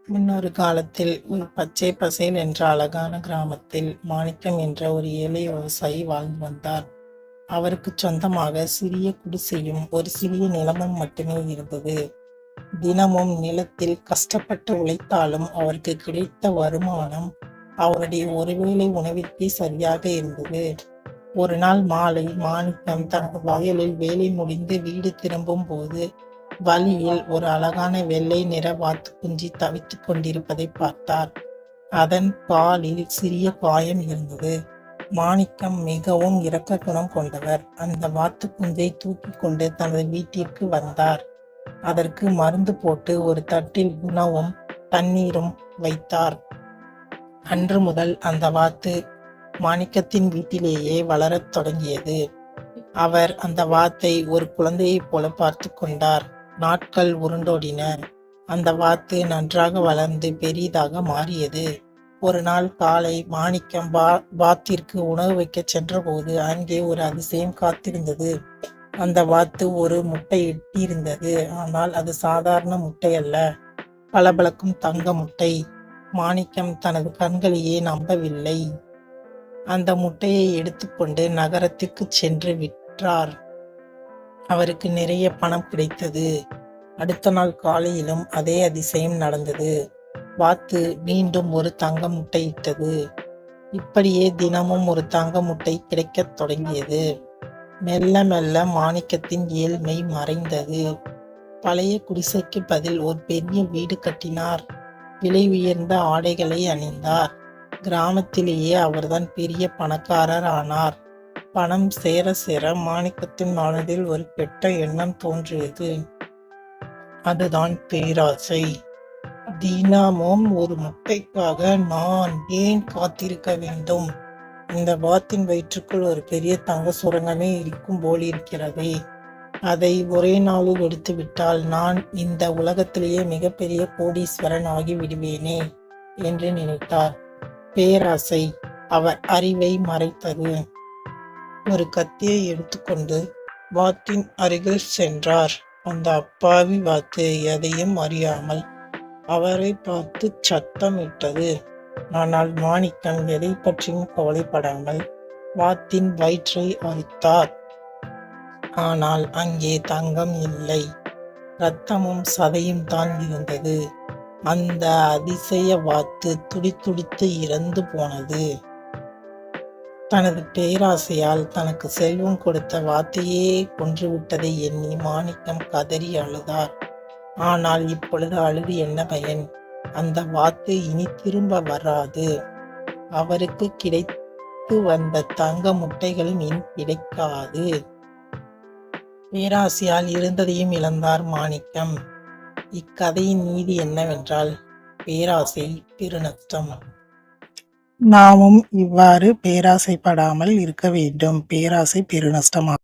முன்னொரு காலத்தில் ஒரு பச்சை பசேல் என்ற அழகான கிராமத்தில் மாணிக்கம் என்ற ஒரு ஏழை விவசாயி வாழ்ந்து வந்தார். அவருக்கு சொந்தமாக சிறிய குடிசையும் ஒரு சிறிய நிலமும் மட்டுமே இருந்தது. தினமும் நிலத்தில் கஷ்டப்பட்டு உழைத்தாலும் அவருக்கு கிடைத்த வருமானம் அவருடைய ஒருவேளை உணவிற்கே சரியாக இருந்தது. ஒரு நாள் மாலை மாணிக்கம் தனது வயலில் வேலை முடிந்து வீடு திரும்பும் போது வழியில் ஒரு அழகான வெள்ளை நிற வாத்துக்குஞ்சி தவித்துக் கொண்டிருப்பதை பார்த்தார். அதன் காலில் சிறிய காயம் இருந்தது. மாணிக்கம் மிகவும் இரக்க குணம் கொண்டவர். அந்த வாத்துக்குஞ்சை தூக்கி கொண்டு தனது வீட்டிற்கு வந்தார். அதற்கு மருந்து போட்டு ஒரு தட்டில் உணவும் தண்ணீரும் வைத்தார். அன்று முதல் அந்த வாத்து மாணிக்கத்தின் வீட்டிலேயே வளரத் தொடங்கியது. அவர் அந்த வாத்தை ஒரு குழந்தையைப் போல பார்த்து கொண்டார். நாட்கள் உருண்டோடின. அந்த வாத்து நன்றாக வளர்ந்து பெரிதாக மாறியது. ஒரு நாள் காலை மாணிக்கம் வாத்திற்கு உணவு வைக்க சென்றபோது அங்கே ஒரு அதிசயம் காத்திருந்தது. அந்த வாத்து ஒரு முட்டை இட்டிருந்தது. ஆனால் அது சாதாரண முட்டை அல்ல, பளபளக்கும் தங்க முட்டை. மாணிக்கம் தனது கண்களையே நம்பவில்லை. அந்த முட்டையை எடுத்துக்கொண்டு நகரத்திற்கு சென்று விற்றார். அவருக்கு நிறைய பணம் கிடைத்தது. அடுத்த நாள் காலையிலும் அதே அதிசயம் நடந்தது. வாத்து மீண்டும் ஒரு தங்க முட்டை இட்டது. இப்படியே தினமும் ஒரு தங்க முட்டை கிடைக்கத் தொடங்கியது. மெல்ல மெல்ல மாணிக்கத்தின் ஏழ்மை மறைந்தது. பழைய குடிசைக்கு பதில் ஒரு பெரிய வீடு கட்டினார். விலை உயர்ந்த ஆடைகளை அணிந்தார். கிராமத்திலேயே அவர்தான் பெரிய பணக்காரர் ஆனார். பணம் சேர சேர மாணிக்கத்தின் மனதில் ஒரு கெட்ட எண்ணம் தோன்றியது. அதுதான் பேராசை. தினமும் ஒரு முட்டைக்காக நான் ஏன் காத்திருக்க வேண்டும்? இந்த வாத்தின் வயிற்றுக்குள் ஒரு பெரிய தங்க சுரங்கமே இருக்கும் போல் இருக்கிறதே. அதை ஒரே நாளில் எடுத்து விட்டால் நான் இந்த உலகத்திலேயே மிகப்பெரிய கோடீஸ்வரன் ஆகி விடுவேனே என்று நினைத்தார். பேராசை அவர் அறிவை மறைத்தது. ஒரு கத்தியை எடுத்துக்கொண்டு வாத்தின் அருகில் சென்றார். அந்த அப்பாவி வாத்து எதையும் அறியாமல் அவரை பார்த்து சத்தமிட்டது. ஆனால் மாணிக்கம் எதை பற்றியும் கவலைப்படாமல் வாத்தின் வயிற்றை அறுத்தார். ஆனால் அங்கே தங்கம் இல்லை, இரத்தமும் சதையும் தான் இருந்தது. அந்த அதிசய வாத்து துடித்துடித்து இறந்து போனது. தனது பேராசையால் தனக்கு செல்வம் கொடுத்த வாத்தையே கொன்றுவிட்டதை எண்ணி மாணிக்கம் கதறி அழுதார். ஆனால் இப்பொழுது அழுது என்ன பயன்? அந்த வாத்து இனி திரும்ப வராது. அவருக்கு கிடைத்து வந்த தங்க முட்டைகளும் இனி கிடைக்காது. பேராசையால் இருந்ததையும் இழந்தார் மாணிக்கம். இக்கதையின் நீதி என்னவென்றால், பேராசை பெருநஷ்டம். நாமும் இவ்வாறு பேராசைப்படாமல் இருக்க வேண்டும். பேராசை பெருநஷ்டமாகும்.